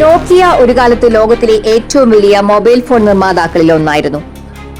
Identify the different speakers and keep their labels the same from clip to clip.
Speaker 1: നോക്കിയ ഒരു കാലത്ത് ലോകത്തിലെ ഏറ്റവും വലിയ മൊബൈൽ ഫോൺ നിർമ്മാതാക്കളിൽ ഒന്നായിരുന്നു.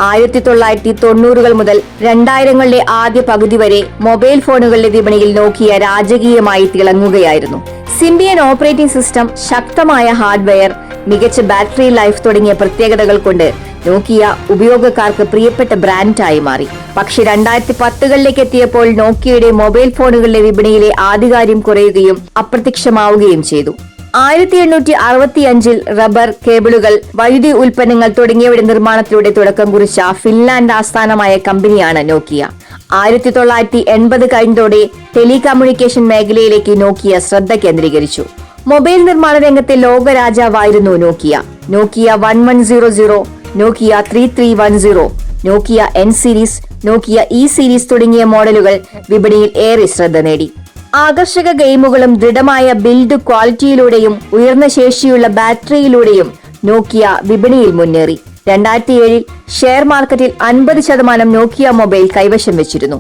Speaker 1: 1990 മുതൽ 2000കളുടെ ആദ്യ പകുതി വരെ മൊബൈൽ ഫോണുകളുടെ വിപണിയിൽ നോക്കിയ രാജകീയമായി തിളങ്ങുകയായിരുന്നു. സിംബിയൻ ഓപ്പറേറ്റിംഗ് സിസ്റ്റം, ശക്തമായ ഹാർഡ്വെയർ, മികച്ച ബാറ്ററി ലൈഫ് തുടങ്ങിയ പ്രത്യേകതകൾ കൊണ്ട് നോക്കിയ ഉപയോഗക്കാർക്ക് പ്രിയപ്പെട്ട ബ്രാൻഡായി മാറി. പക്ഷെ 2010കളിലേക്ക് എത്തിയപ്പോൾ നോക്കിയയുടെ മൊബൈൽ ഫോണുകളുടെ വിപണിയിലെ ആധികാര്യം കുറയുകയും അപ്രത്യക്ഷമാവുകയും ചെയ്തു. 1865 റബ്ബർ, കേബിളുകൾ, വൈദ്യുതി ഉൽപ്പന്നങ്ങൾ തുടങ്ങിയവയുടെ നിർമ്മാണത്തിലൂടെ തുടക്കം കുറിച്ച ഫിൻലാൻഡ് ആസ്ഥാനമായ കമ്പനിയാണ് നോക്കിയ. 1980 കഴിഞ്ഞതോടെ ടെലികമ്മ്യൂണിക്കേഷൻ മേഖലയിലേക്ക് നോക്കിയ ശ്രദ്ധ കേന്ദ്രീകരിച്ചു. മൊബൈൽ നിർമ്മാണ രംഗത്തെ ലോകരാജാവായിരുന്നു നോക്കിയ. നോക്കിയ 1100, നോക്കിയ 3310, നോക്കിയ N സീരീസ്, നോക്കിയ E സീരീസ് തുടങ്ങിയ മോഡലുകൾ വിപണിയിൽ ഏറെ ശ്രദ്ധ നേടി. ആകർഷക ഗെയിമുകളും ദൃഢമായ ബിൽഡ് ക്വാളിറ്റിയിലൂടെയും ഉയർന്ന ശേഷിയുള്ള ബാറ്ററിയിലൂടെയും നോക്കിയ വിപണിയിൽ മുന്നേറി. 2007 ഷെയർ മാർക്കറ്റിൽ 50% നോക്കിയ മൊബൈൽ കൈവശം വെച്ചിരുന്നു.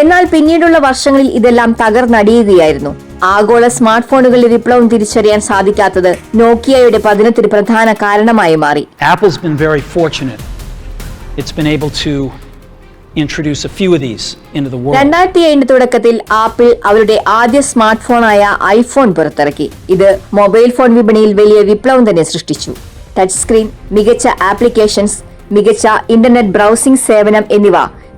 Speaker 1: എന്നാൽ പിന്നീടുള്ള വർഷങ്ങളിൽ ഇതെല്ലാം തകർന്നടിയുകയായിരുന്നു. ആഗോള സ്മാർട്ട് ഫോണുകളിലെ വിപ്ലവം തിരിച്ചറിയാൻ സാധിക്കാത്തത് നോക്കിയയുടെ പതനത്തിന് പ്രധാന കാരണമായി മാറി.
Speaker 2: Apple's been very fortunate. It's been able to introduce a few of these into the world.
Speaker 1: 2007 തുടക്കത്തിൽ ആപ്പിൾ അവരുടെ ആദ്യ സ്മാർട്ട് ഫോണായ ഐഫോൺ പുറത്തിറക്കി. ഇത് മൊബൈൽ ഫോൺ വിപണിയിൽ വലിയ വിപ്ലവം തന്നെ സൃഷ്ടിച്ചു. ടച്ച് സ്ക്രീൻ, മികച്ച ആപ്ലിക്കേഷൻസ്, മികച്ച ഇന്റർനെറ്റ് ബ്രൗസിംഗ് സേവനം എന്നിവ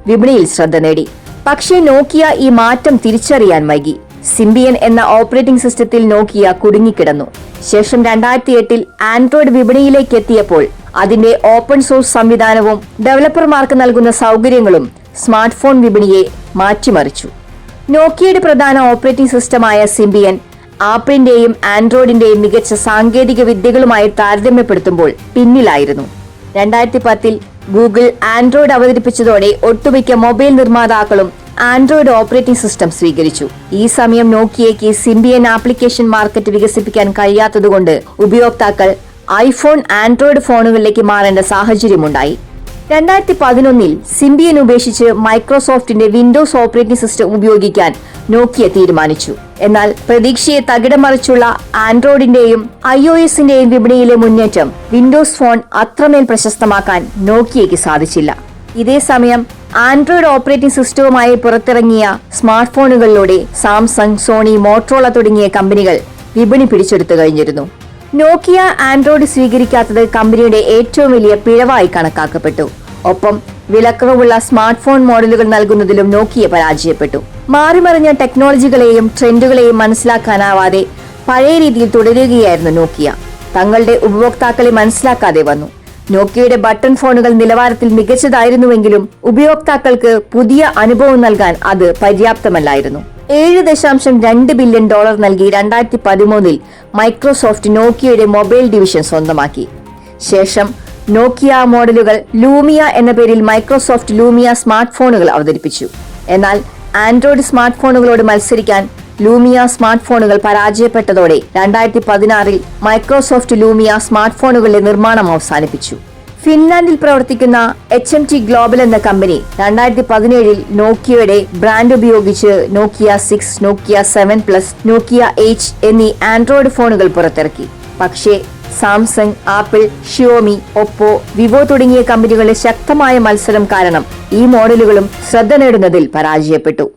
Speaker 1: വിപണിയിൽ ശ്രദ്ധ നേടി. പക്ഷേ നോക്കിയ ഈ മാറ്റം തിരിച്ചറിയാൻ വൈകി. സിംബിയൻ എന്ന ഓപ്പറേറ്റിംഗ് സിസ്റ്റത്തിൽ നോക്കിയ കുടുങ്ങിക്കിടന്നു. ശേഷം 2008 ആൻഡ്രോയിഡ് വിപണിയിലേക്ക് എത്തിയപ്പോൾ അതിന്റെ ഓപ്പൺ സോഴ്സ് സംവിധാനവും ഡെവലപ്പർമാർക്ക് നൽകുന്ന സൗകര്യങ്ങളും സ്മാർട്ട് ഫോൺ വിപണിയെ മാറ്റിമറിച്ചു. നോക്കിയയുടെ പ്രധാന ഓപ്പറേറ്റിംഗ് സിസ്റ്റമായ സിംബിയൻ ആപ്പിളിന്റെയും ആൻഡ്രോയിഡിന്റെയും മികച്ച സാങ്കേതിക വിദ്യകളുമായി താരതമ്യപ്പെടുത്തുമ്പോൾ പിന്നിലായിരുന്നു. 2010 ഗൂഗിൾ ആൻഡ്രോയിഡ് അവതരിപ്പിച്ചതോടെ ഒട്ടുമിക്ക മൊബൈൽ നിർമ്മാതാക്കളും ആൻഡ്രോയിഡ് ഓപ്പറേറ്റിംഗ് സിസ്റ്റം സ്വീകരിച്ചു. ഈ സമയം നോക്കിയയ്ക്ക് സിംബിയൻ ആപ്ലിക്കേഷൻ മാർക്കറ്റ് വികസിപ്പിക്കാൻ കഴിയാത്തതുകൊണ്ട് ഉപയോക്താക്കൾ ഐഫോൺ, ആൻഡ്രോയിഡ് ഫോണുകളിലേക്ക് മാറേണ്ട സാഹചര്യമുണ്ടായി. 2011 സിംബിയൻ ഉപേക്ഷിച്ച് മൈക്രോസോഫ്റ്റിന്റെ വിൻഡോസ് ഓപ്പറേറ്റിംഗ് സിസ്റ്റം ഉപയോഗിക്കാൻ നോക്കിയ തീരുമാനിച്ചു. എന്നാൽ പ്രതീക്ഷയെ തകിടം മറിച്ചുള്ള ആൻഡ്രോയിഡിന്റെയും iOSന്റെയും വിപണിയിലെ മുന്നേറ്റം വിൻഡോസ് ഫോൺ അത്രമേൽ പ്രശസ്തമാക്കാൻ നോക്കിയയ്ക്ക് സാധിച്ചില്ല. ഇതേസമയം ആൻഡ്രോയിഡ് ഓപ്പറേറ്റിംഗ് സിസ്റ്റവുമായി പുറത്തിറങ്ങിയ സ്മാർട്ട് ഫോണുകളിലൂടെ സാംസങ്, സോണി, മോട്ടറോള തുടങ്ങിയ കമ്പനികൾ വിപണി പിടിച്ചെടുത്തു കഴിഞ്ഞിരുന്നു. നോക്കിയ ആൻഡ്രോയിഡ് സ്വീകരിക്കാത്തത് കമ്പനിയുടെ ഏറ്റവും വലിയ പിഴവായി കണക്കാക്കപ്പെട്ടു. ഒപ്പം വിലക്കുറവുള്ള സ്മാർട്ട് ഫോൺ മോഡലുകൾ നൽകുന്നതിലും നോക്കിയ പരാജയപ്പെട്ടു. മാറിമറിഞ്ഞ ടെക്നോളജികളെയും ട്രെൻഡുകളെയും മനസ്സിലാക്കാനാവാതെ പഴയ രീതിയിൽ തുടരുകയായിരുന്നു നോക്കിയ. തങ്ങളുടെ ഉപഭോക്താക്കളെ മനസ്സിലാക്കാതെ വന്നു. നോക്കിയയുടെ ബട്ടൺ ഫോണുകൾ നിലവാരത്തിൽ മികച്ചതായിരുന്നുവെങ്കിലും ഉപയോക്താക്കൾക്ക് പുതിയ അനുഭവം നൽകാൻ അത് പര്യാപ്തമല്ലായിരുന്നു. $7.2 ബില്യൺ നൽകി 2013 മൈക്രോസോഫ്റ്റ് നോക്കിയയുടെ മൊബൈൽ ഡിവിഷൻ സ്വന്തമാക്കി. ശേഷം നോക്കിയ മോഡലുകൾ ലൂമിയ എന്ന പേരിൽ മൈക്രോസോഫ്റ്റ് ലൂമിയ സ്മാർട്ട് ഫോണുകൾ അവതരിപ്പിച്ചു. എന്നാൽ ആൻഡ്രോയിഡ് സ്മാർട്ട് ഫോണുകളോട് മത്സരിക്കാൻ ലൂമിയ സ്മാർട്ട് ഫോണുകൾ പരാജയപ്പെട്ടതോടെ 2016 മൈക്രോസോഫ്റ്റ് ലൂമിയ സ്മാർട്ട് ഫോണുകളുടെ നിർമ്മാണം അവസാനിപ്പിച്ചു. ഫിൻലാൻഡിൽ പ്രവർത്തിക്കുന്ന HMT ഗ്ലോബൽ എന്ന കമ്പനി 2017 നോക്കിയയുടെ ബ്രാൻഡ് ഉപയോഗിച്ച് നോക്കിയ 6, നോക്കിയ 7+, നോക്കിയ H എന്നീ ആൻഡ്രോയിഡ് ഫോണുകൾ പുറത്തിറക്കി. പക്ഷേ Samsung, apple, Xiaomi, Oppo, Vivo തുടങ്ങിയ കമ്പനികളുടെ ശക്തമായ മത്സരം കാരണം ഈ മോഡലുകളും ശ്രദ്ധ നേടുന്നതിൽ പരാജയപ്പെട്ടു.